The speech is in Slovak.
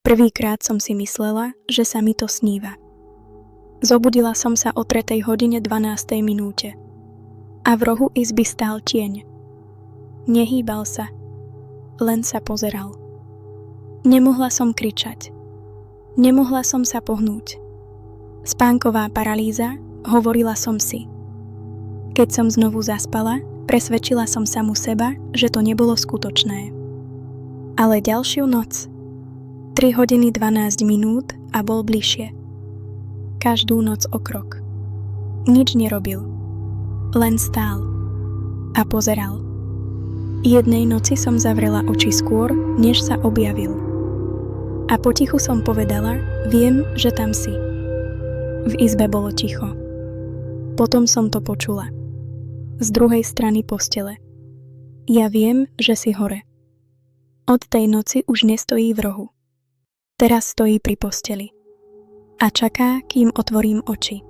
Prvýkrát som si myslela, že sa mi to sníva. Zobudila som sa o 3:12 minúte. A v rohu izby stál tieň. Nehýbal sa, len sa pozeral. Nemohla som kričať. Nemohla som sa pohnúť. Spánková paralýza, hovorila som si. Keď som znovu zaspala, presvedčila som samu seba, že to nebolo skutočné. Ale ďalšiu noc, 3:12 a bol bližšie. Každú noc o krok. Nič nerobil. Len stál. A pozeral. Jednej noci som zavrela oči skôr, než sa objavil. A potichu som povedala, viem, že tam si. V izbe bolo ticho. Potom som to počula. Z druhej strany postele. Ja viem, že si hore. Od tej noci už nestojí v rohu. Teraz stojí pri posteli. A čaká, kým otvorím oči.